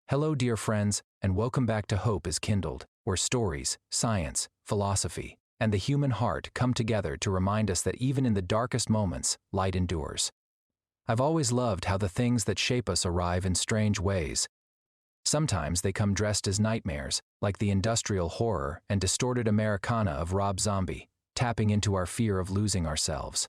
Hello, dear friends, and welcome back to Hope is Kindled, where stories, science, philosophy, and the human heart come together to remind us that even in the darkest moments, light endures. I've always loved how the things that shape us arrive in strange ways. Sometimes they come dressed as nightmares, like the industrial horror and distorted Americana of Rob Zombie, tapping into our fear of losing ourselves.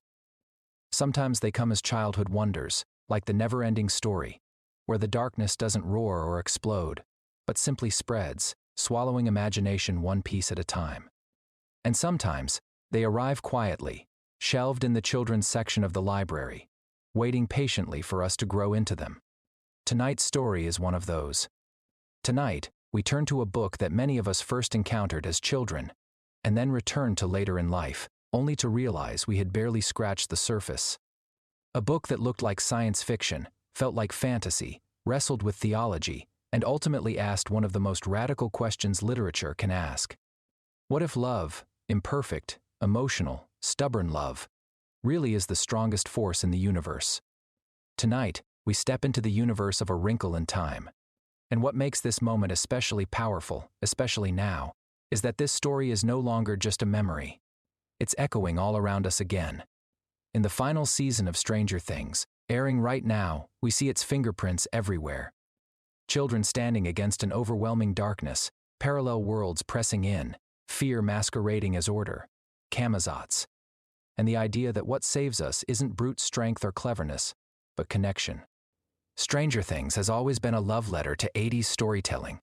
Sometimes they come as childhood wonders, like the never-ending story, where the darkness doesn't roar or explode, but simply spreads, swallowing imagination one piece at a time. And sometimes, they arrive quietly, shelved in the children's section of the library, waiting patiently for us to grow into them. Tonight's story is one of those. Tonight, we turn to a book that many of us first encountered as children, and then returned to later in life, only to realize we had barely scratched the surface. A book that looked like science fiction, felt like fantasy, wrestled with theology, and ultimately asked one of the most radical questions literature can ask. What if love, imperfect, emotional, stubborn love, really is the strongest force in the universe? Tonight, we step into the universe of A Wrinkle in Time. And what makes this moment especially powerful, especially now, is that this story is no longer just a memory. It's echoing all around us again. In the final season of Stranger Things, airing right now, we see its fingerprints everywhere. Children standing against an overwhelming darkness, parallel worlds pressing in, fear masquerading as order, kamazats, and the idea that what saves us isn't brute strength or cleverness, but connection. Stranger Things has always been a love letter to 80s storytelling,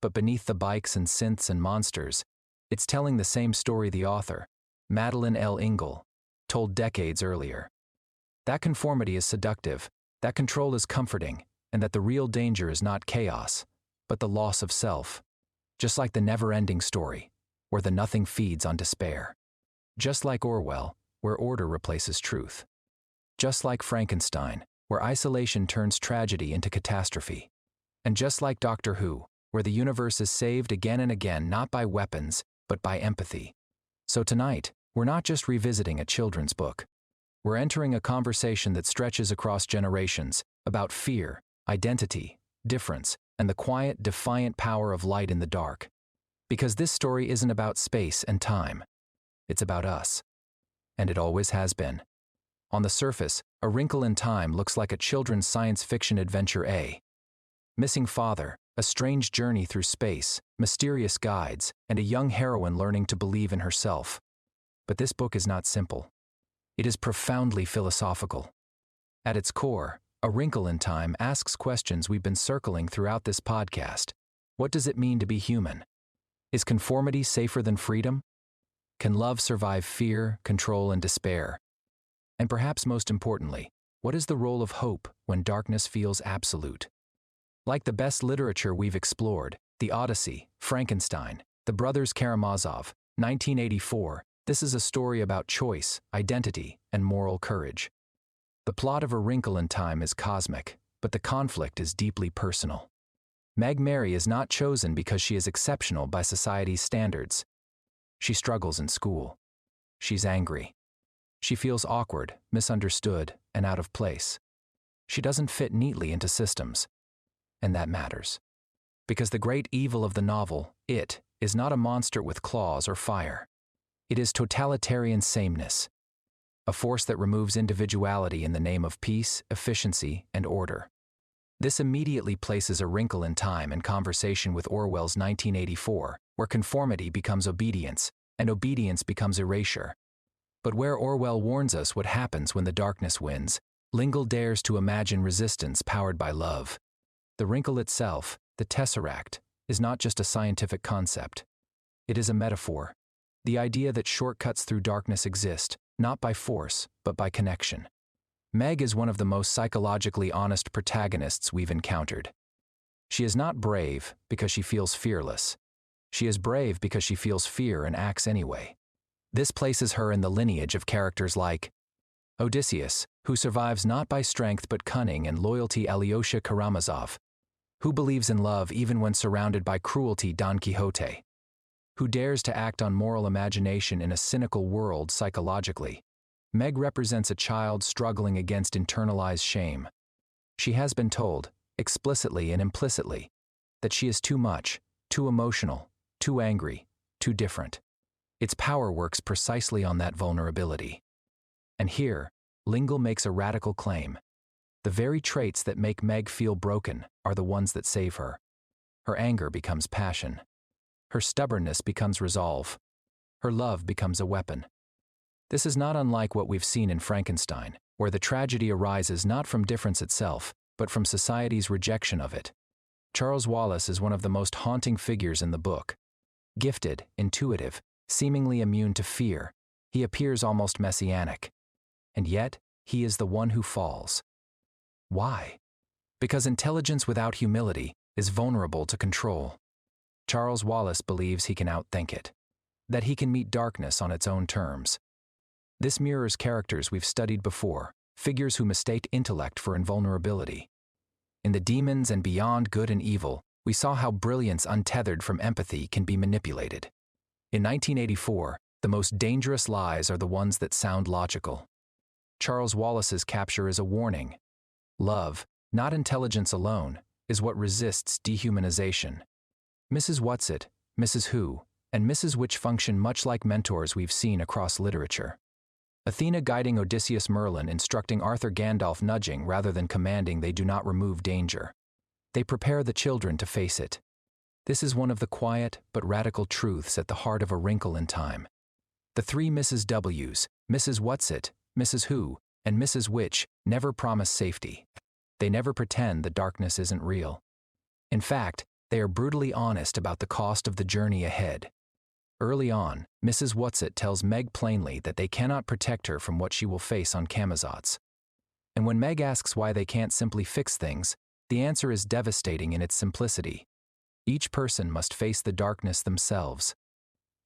but beneath the bikes and synths and monsters, it's telling the same story the author, Madeleine L'Engle, told decades earlier. That conformity is seductive, that control is comforting, and that the real danger is not chaos, but the loss of self. Just like the never-ending story, where the nothing feeds on despair. Just like Orwell, where order replaces truth. Just like Frankenstein, where isolation turns tragedy into catastrophe. And just like Doctor Who, where the universe is saved again and again not by weapons, but by empathy. So tonight, we're not just revisiting a children's book. We're entering a conversation that stretches across generations, about fear, identity, difference, and the quiet, defiant power of light in the dark. Because this story isn't about space and time. It's about us. And it always has been. On the surface, A Wrinkle in Time looks like a children's science fiction adventure. A missing father, a strange journey through space, mysterious guides, and a young heroine learning to believe in herself. But this book is not simple. It is profoundly philosophical. At its core, A Wrinkle in Time asks questions we've been circling throughout this podcast. What does it mean to be human? Is conformity safer than freedom? Can love survive fear, control, and despair? And perhaps most importantly, what is the role of hope when darkness feels absolute? Like the best literature we've explored, the Odyssey, Frankenstein, The Brothers Karamazov, 1984, this is a story about choice, identity, and moral courage. The plot of A Wrinkle in Time is cosmic, but the conflict is deeply personal. Meg Mary is not chosen because she is exceptional by society's standards. She struggles in school. She's angry. She feels awkward, misunderstood, and out of place. She doesn't fit neatly into systems. And that matters. Because the great evil of the novel, It, is not a monster with claws or fire. It is totalitarian sameness, a force that removes individuality in the name of peace, efficiency, and order. This immediately places A Wrinkle in Time in conversation with Orwell's 1984, where conformity becomes obedience, and obedience becomes erasure. But where Orwell warns us what happens when the darkness wins, L'Engle dares to imagine resistance powered by love. The wrinkle itself, the tesseract, is not just a scientific concept. It is a metaphor. The idea that shortcuts through darkness exist, not by force, but by connection. Meg is one of the most psychologically honest protagonists we've encountered. She is not brave because she feels fearless. She is brave because she feels fear and acts anyway. This places her in the lineage of characters like Odysseus, who survives not by strength but cunning and loyalty, Alyosha Karamazov, who believes in love even when surrounded by cruelty, Don Quixote, who dares to act on moral imagination in a cynical world psychologically. Meg represents a child struggling against internalized shame. She has been told, explicitly and implicitly, that she is too much, too emotional, too angry, too different. Its power works precisely on that vulnerability. And here, L'Engle makes a radical claim. The very traits that make Meg feel broken are the ones that save her. Her anger becomes passion. Her stubbornness becomes resolve. Her love becomes a weapon. This is not unlike what we've seen in Frankenstein, where the tragedy arises not from difference itself, but from society's rejection of it. Charles Wallace is one of the most haunting figures in the book. Gifted, intuitive, seemingly immune to fear, he appears almost messianic. And yet, he is the one who falls. Why? Because intelligence without humility is vulnerable to control. Charles Wallace believes he can outthink it, that he can meet darkness on its own terms. This mirrors characters we've studied before, figures who mistake intellect for invulnerability. In The Demons and Beyond Good and Evil, we saw how brilliance untethered from empathy can be manipulated. In 1984, the most dangerous lies are the ones that sound logical. Charles Wallace's capture is a warning. Love, not intelligence alone, is what resists dehumanization. Mrs. Whatsit, Mrs. Who, and Mrs. Which function much like mentors we've seen across literature. Athena guiding Odysseus, Merlin instructing Arthur, Gandalf nudging rather than commanding they do not remove danger. They prepare the children to face it. This is one of the quiet but radical truths at the heart of A Wrinkle in Time. The three Mrs. W's, Mrs. Whatsit, Mrs. Who, and Mrs. Which, never promise safety. They never pretend the darkness isn't real. In fact, they are brutally honest about the cost of the journey ahead. Early on, Mrs. Whatsit tells Meg plainly that they cannot protect her from what she will face on Camazotz. And when Meg asks why they can't simply fix things, the answer is devastating in its simplicity. Each person must face the darkness themselves.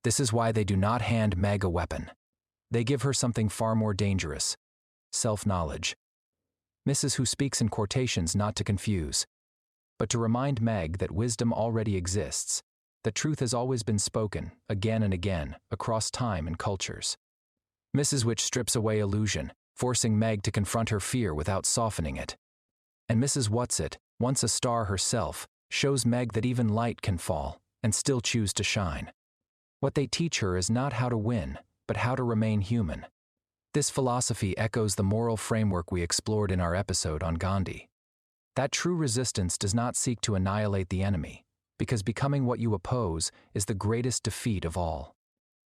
This is why they do not hand Meg a weapon. They give her something far more dangerous: self-knowledge. Mrs. Who speaks in quotations not to confuse, but to remind Meg that wisdom already exists, that truth has always been spoken, again and again, across time and cultures. Mrs. Which strips away illusion, forcing Meg to confront her fear without softening it. And Mrs. Whatsit, once a star herself, shows Meg that even light can fall, and still choose to shine. What they teach her is not how to win, but how to remain human. This philosophy echoes the moral framework we explored in our episode on Gandhi. That true resistance does not seek to annihilate the enemy, because becoming what you oppose is the greatest defeat of all.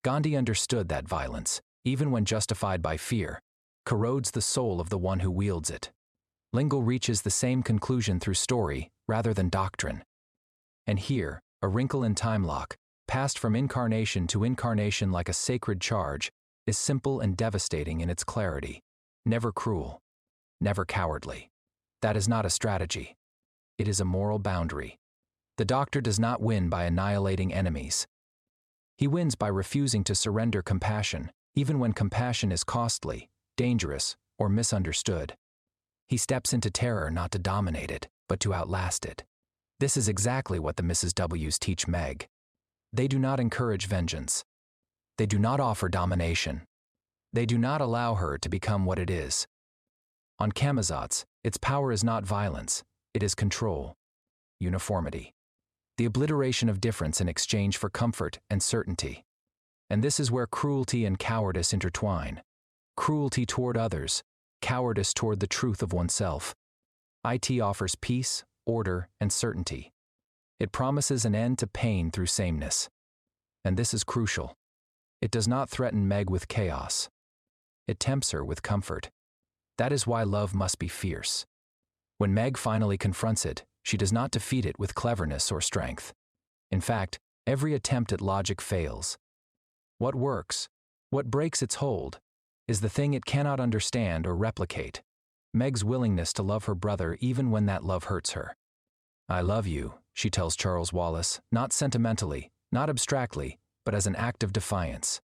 Gandhi understood that violence, even when justified by fear, corrodes the soul of the one who wields it. L'Engle reaches the same conclusion through story rather than doctrine. And here, A Wrinkle in Time Lock, passed from incarnation to incarnation like a sacred charge, is simple and devastating in its clarity, never cruel, never cowardly. That is not a strategy. It is a moral boundary. The Doctor does not win by annihilating enemies. He wins by refusing to surrender compassion, even when compassion is costly, dangerous, or misunderstood. He steps into terror not to dominate it, but to outlast it. This is exactly what the Mrs. W's teach Meg. They do not encourage vengeance. They do not offer domination. They do not allow her to become what it is. On Camazotz, its power is not violence, it is control, uniformity, the obliteration of difference in exchange for comfort and certainty. And this is where cruelty and cowardice intertwine. Cruelty toward others, cowardice toward the truth of oneself. IT offers peace, order, and certainty. It promises an end to pain through sameness. And this is crucial. It does not threaten Meg with chaos. It tempts her with comfort. That is why love must be fierce. When Meg finally confronts it, she does not defeat it with cleverness or strength. In fact, every attempt at logic fails. What works, what breaks its hold, is the thing it cannot understand or replicate: Meg's willingness to love her brother even when that love hurts her. I love you, she tells Charles Wallace, not sentimentally, not abstractly, but as an act of defiance.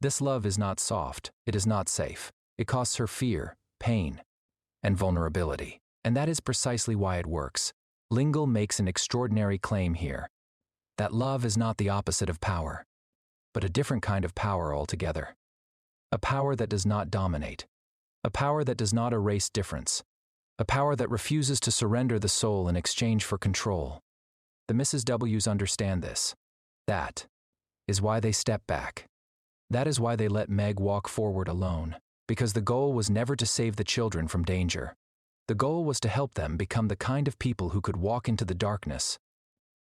This love is not soft, it is not safe. It costs her fear, pain, and vulnerability. And that is precisely why it works. L'Engle makes an extraordinary claim here: that love is not the opposite of power, but a different kind of power altogether. A power that does not dominate. A power that does not erase difference. A power that refuses to surrender the soul in exchange for control. The Mrs. W's understand this. That is why they step back. That is why they let Meg walk forward alone, because the goal was never to save the children from danger. The goal was to help them become the kind of people who could walk into the darkness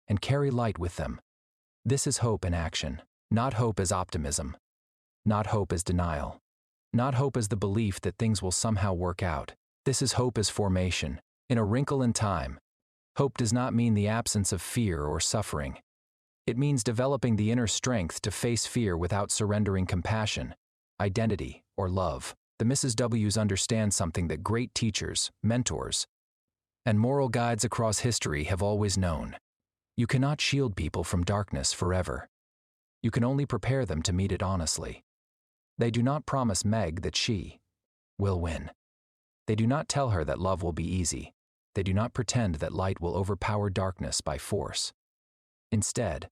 and carry light with them. This is hope in action, not hope as optimism, not hope as denial, not hope as the belief that things will somehow work out. This is hope as formation, in A Wrinkle in Time. Hope does not mean the absence of fear or suffering. It means developing the inner strength to face fear without surrendering compassion, identity, or love. The Mrs. W's understand something that great teachers, mentors, and moral guides across history have always known. You cannot shield people from darkness forever. You can only prepare them to meet it honestly. They do not promise Meg that she will win. They do not tell her that love will be easy. They do not pretend that light will overpower darkness by force. Instead,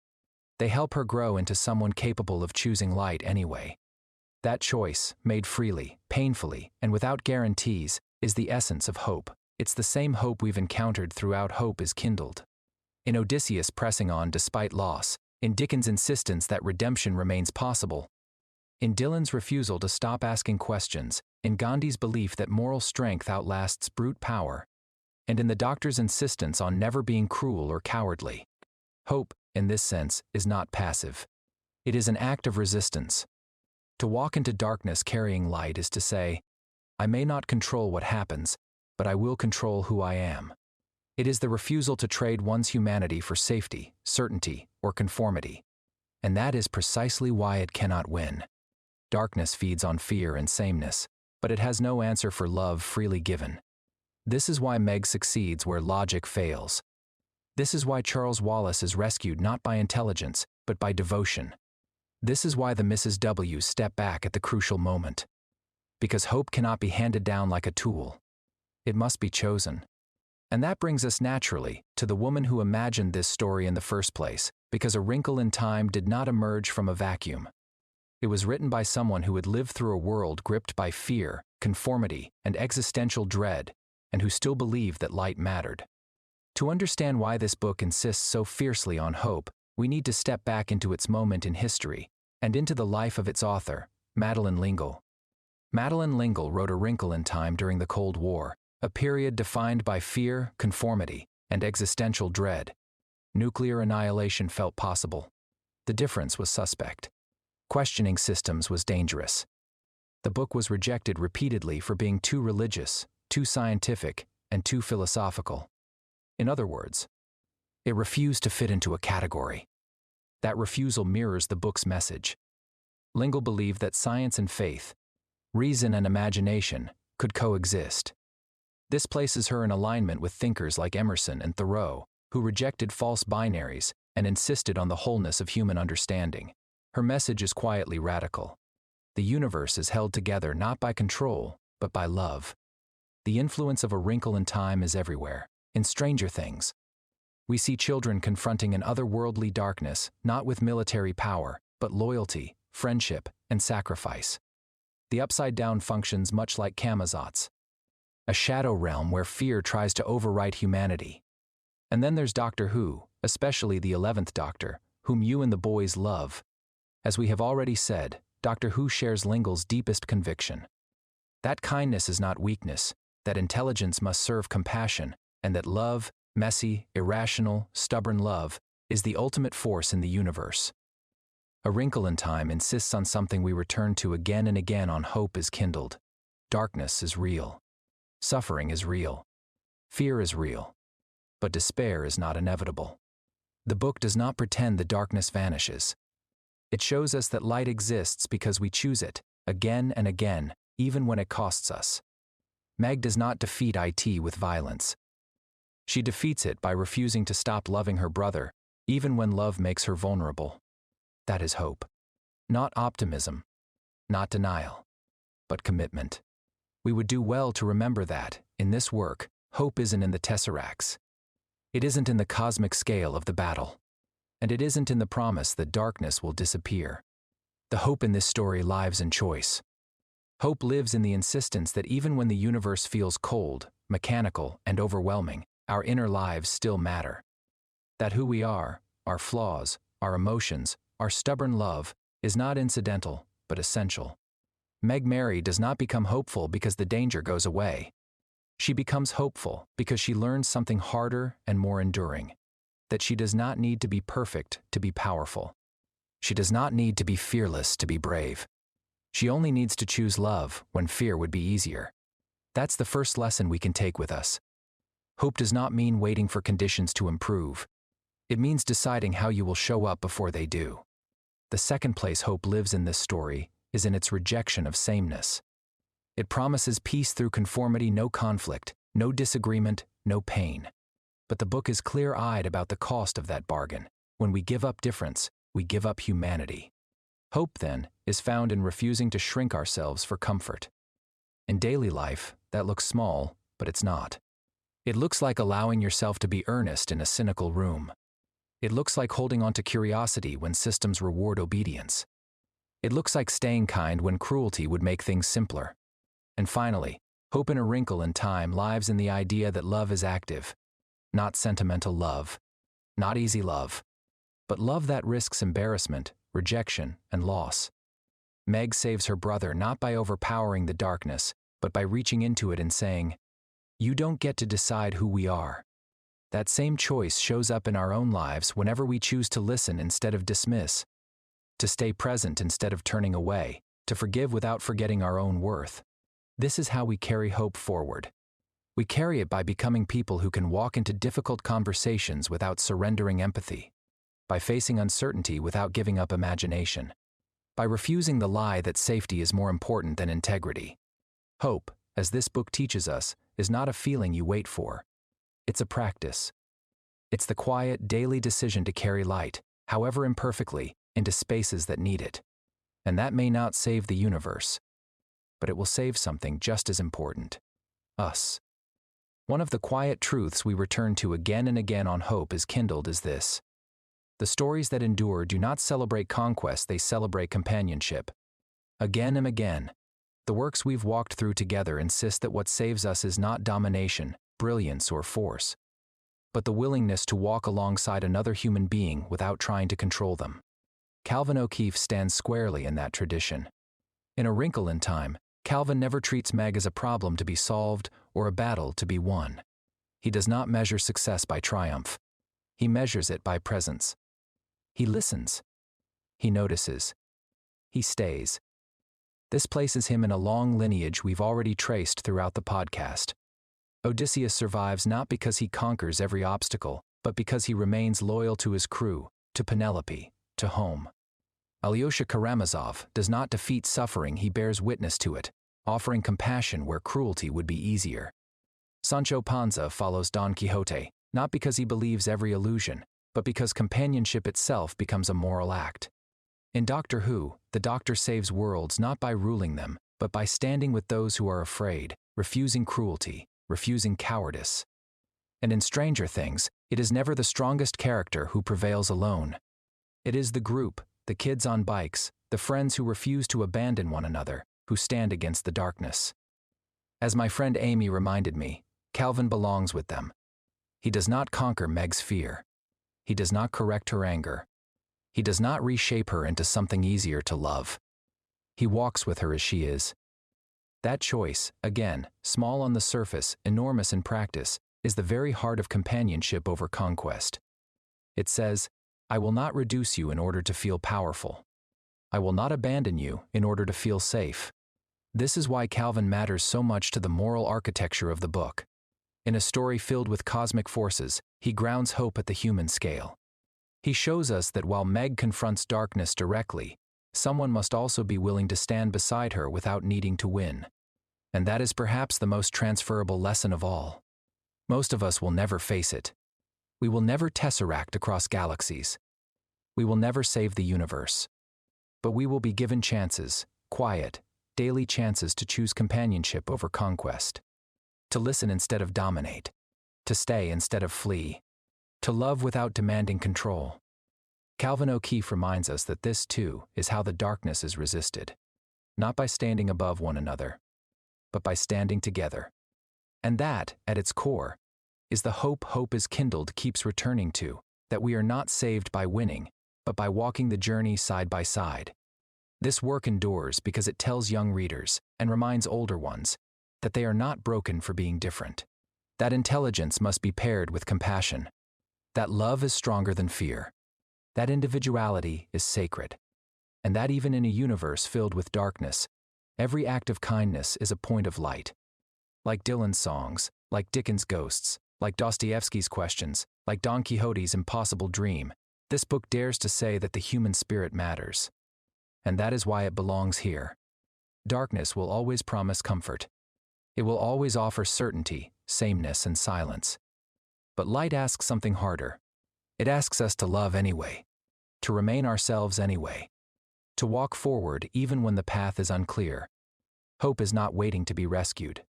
they help her grow into someone capable of choosing light anyway. That choice, made freely, painfully, and without guarantees, is the essence of hope. It's the same hope we've encountered throughout Hope is Kindled. In Odysseus pressing on despite loss, in Dickens' insistence that redemption remains possible, in Dylan's refusal to stop asking questions, in Gandhi's belief that moral strength outlasts brute power, and in the doctor's insistence on never being cruel or cowardly. Hope, in this sense, is not passive. It is an act of resistance. To walk into darkness carrying light is to say, I may not control what happens, but I will control who I am. It is the refusal to trade one's humanity for safety, certainty, or conformity. And that is precisely why it cannot win. Darkness feeds on fear and sameness, but it has no answer for love freely given. This is why Meg succeeds where logic fails. This is why Charles Wallace is rescued not by intelligence, but by devotion. This is why the Mrs. W step back at the crucial moment. Because hope cannot be handed down like a tool. It must be chosen. And that brings us naturally to the woman who imagined this story in the first place, because A Wrinkle in Time did not emerge from a vacuum. It was written by someone who had lived through a world gripped by fear, conformity, and existential dread, and who still believed that light mattered. To understand why this book insists so fiercely on hope, we need to step back into its moment in history, and into the life of its author, Madeleine L'Engle. Madeleine L'Engle wrote A Wrinkle in Time during the Cold War, a period defined by fear, conformity, and existential dread. Nuclear annihilation felt possible. The difference was suspect. Questioning systems was dangerous. The book was rejected repeatedly for being too religious, too scientific, and too philosophical. In other words, it refused to fit into a category. That refusal mirrors the book's message. L'Engle believed that science and faith, reason and imagination, could coexist. This places her in alignment with thinkers like Emerson and Thoreau, who rejected false binaries and insisted on the wholeness of human understanding. Her message is quietly radical. The universe is held together not by control, but by love. The influence of A Wrinkle in Time is everywhere. In Stranger Things, we see children confronting an otherworldly darkness, not with military power, but loyalty, friendship, and sacrifice. The Upside Down functions much like Camazotz, a shadow realm where fear tries to overwrite humanity. And then there's Doctor Who, especially the 11th Doctor, whom you and the boys love. As we have already said, Doctor Who shares L'Engle's deepest conviction. That kindness is not weakness, that intelligence must serve compassion, and that love, messy, irrational, stubborn love, is the ultimate force in the universe. A Wrinkle in Time insists on something we return to again and again on Hope is Kindled. Darkness is real. Suffering is real. Fear is real. But despair is not inevitable. The book does not pretend the darkness vanishes. It shows us that light exists because we choose it, again and again, even when it costs us. Meg does not defeat IT with violence. She defeats it by refusing to stop loving her brother, even when love makes her vulnerable. That is hope. Not optimism, not denial, but commitment. We would do well to remember that, in this work, hope isn't in the tesseracts. It isn't in the cosmic scale of the battle. And it isn't in the promise that darkness will disappear. The hope in this story lives in choice. Hope lives in the insistence that even when the universe feels cold, mechanical, and overwhelming, our inner lives still matter. That who we are, our flaws, our emotions, our stubborn love, is not incidental, but essential. Meg Mary does not become hopeful because the danger goes away. She becomes hopeful because she learns something harder and more enduring, that she does not need to be perfect to be powerful. She does not need to be fearless to be brave. She only needs to choose love when fear would be easier. That's the first lesson we can take with us. Hope does not mean waiting for conditions to improve. It means deciding how you will show up before they do. The second place hope lives in this story is in its rejection of sameness. It promises peace through conformity, no conflict, no disagreement, no pain. But the book is clear-eyed about the cost of that bargain. When we give up difference, we give up humanity. Hope, then, is found in refusing to shrink ourselves for comfort. In daily life, that looks small, but it's not. It looks like allowing yourself to be earnest in a cynical room. It looks like holding on to curiosity when systems reward obedience. It looks like staying kind when cruelty would make things simpler. And finally, hope in A Wrinkle in Time lives in the idea that love is active. Not sentimental love, not easy love, but love that risks embarrassment, rejection, and loss. Meg saves her brother not by overpowering the darkness, but by reaching into it and saying, "You don't get to decide who we are." That same choice shows up in our own lives whenever we choose to listen instead of dismiss, to stay present instead of turning away, to forgive without forgetting our own worth. This is how we carry hope forward. We carry it by becoming people who can walk into difficult conversations without surrendering empathy, by facing uncertainty without giving up imagination, by refusing the lie that safety is more important than integrity. Hope, as this book teaches us, is not a feeling you wait for. It's a practice. It's the quiet, daily decision to carry light, however imperfectly, into spaces that need it. And that may not save the universe, but it will save something just as important: us. One of the quiet truths we return to again and again on Hope is Kindled is this: the stories that endure do not celebrate conquest, they celebrate companionship. Again and again, the works we've walked through together insist that what saves us is not domination, brilliance, or force, but the willingness to walk alongside another human being without trying to control them. Calvin O'Keeffe stands squarely in that tradition. In A Wrinkle in Time, Calvin never treats Meg as a problem to be solved or a battle to be won. He does not measure success by triumph. He measures it by presence. He listens. He notices. He stays. This places him in a long lineage we've already traced throughout the podcast. Odysseus survives not because he conquers every obstacle, but because he remains loyal to his crew, to Penelope, to home. Alyosha Karamazov does not defeat suffering, he bears witness to it, offering compassion where cruelty would be easier. Sancho Panza follows Don Quixote, not because he believes every illusion, but because companionship itself becomes a moral act. In Doctor Who, the Doctor saves worlds not by ruling them, but by standing with those who are afraid, refusing cruelty, refusing cowardice. And in Stranger Things, it is never the strongest character who prevails alone. It is the group, the kids on bikes, the friends who refuse to abandon one another, who stand against the darkness. As my friend Amy reminded me, Calvin belongs with them. He does not conquer Meg's fear. He does not correct her anger. He does not reshape her into something easier to love. He walks with her as she is. That choice, again, small on the surface, enormous in practice, is the very heart of companionship over conquest. It says, "I will not reduce you in order to feel powerful. I will not abandon you in order to feel safe." This is why Calvin matters so much to the moral architecture of the book. In a story filled with cosmic forces, he grounds hope at the human scale. He shows us that while Meg confronts darkness directly, someone must also be willing to stand beside her without needing to win. And that is perhaps the most transferable lesson of all. Most of us will never face it. We will never tesseract across galaxies. We will never save the universe. But we will be given chances, quiet, daily chances to choose companionship over conquest. To listen instead of dominate. To stay instead of flee. To love without demanding control. Calvin O'Keeffe reminds us that this, too, is how the darkness is resisted. Not by standing above one another, but by standing together. And that, at its core, is the hope is Kindled keeps returning to, that we are not saved by winning, but by walking the journey side by side. This work endures because it tells young readers, and reminds older ones, that they are not broken for being different. That intelligence must be paired with compassion. That love is stronger than fear. That individuality is sacred. And that even in a universe filled with darkness, every act of kindness is a point of light. Like Dylan's songs, like Dickens' ghosts, like Dostoevsky's questions, like Don Quixote's impossible dream, this book dares to say that the human spirit matters. And that is why it belongs here. Darkness will always promise comfort. It will always offer certainty, sameness, and silence. But light asks something harder. It asks us to love anyway, to remain ourselves anyway, to walk forward even when the path is unclear. Hope is not waiting to be rescued.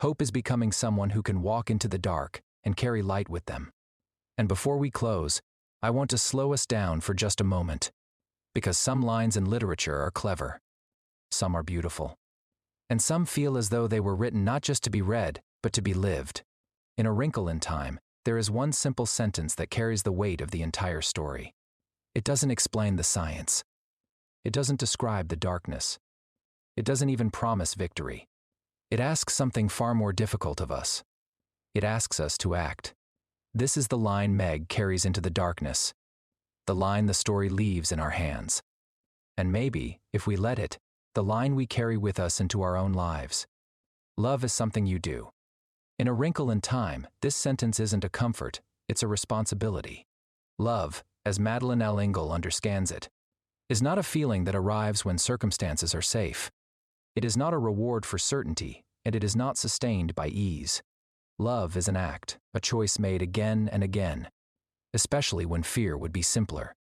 Hope is becoming someone who can walk into the dark and carry light with them. And before we close, I want to slow us down for just a moment, because some lines in literature are clever, some are beautiful, and some feel as though they were written not just to be read, but to be lived. In A Wrinkle in Time, there is one simple sentence that carries the weight of the entire story. It doesn't explain the science. It doesn't describe the darkness. It doesn't even promise victory. It asks something far more difficult of us. It asks us to act. This is the line Meg carries into the darkness, the line the story leaves in our hands. And maybe, if we let it, the line we carry with us into our own lives. Love is something you do. In A Wrinkle in Time, this sentence isn't a comfort, it's a responsibility. Love, as Madeleine L'Engle understands it, is not a feeling that arrives when circumstances are safe. It is not a reward for certainty, and it is not sustained by ease. Love is an act, a choice made again and again, especially when fear would be simpler.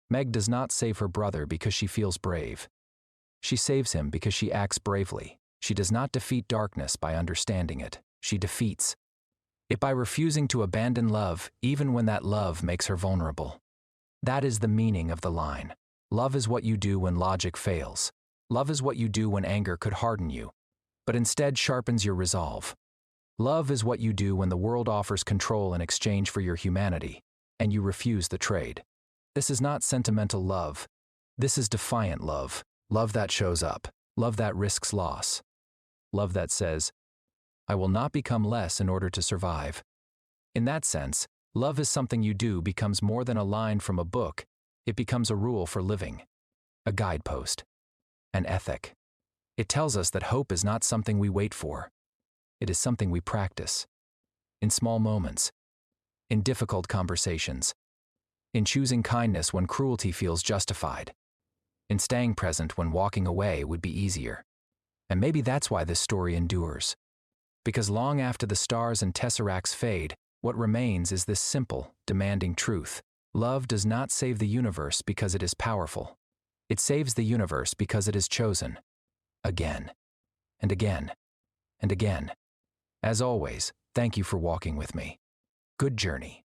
Meg does not save her brother because she feels brave. She saves him because she acts bravely. She does not defeat darkness by understanding it. She defeats it by refusing to abandon love, even when that love makes her vulnerable. That is the meaning of the line. Love is what you do when logic fails. Love is what you do when anger could harden you, but instead sharpens your resolve. Love is what you do when the world offers control in exchange for your humanity, and you refuse the trade. This is not sentimental love. This is defiant love. Love that shows up. Love that risks loss. Love that says, I will not become less in order to survive. In that sense, love is something you do becomes more than a line from a book. It becomes a rule for living, a guidepost, an ethic. It tells us that hope is not something we wait for. It is something we practice. In small moments, in difficult conversations, in choosing kindness when cruelty feels justified, in staying present when walking away would be easier. And maybe that's why this story endures. Because long after the stars and tesseracts fade, what remains is this simple, demanding truth. Love does not save the universe because it is powerful. It saves the universe because it is chosen. Again, and again, and again. As always, thank you for walking with me. Good journey.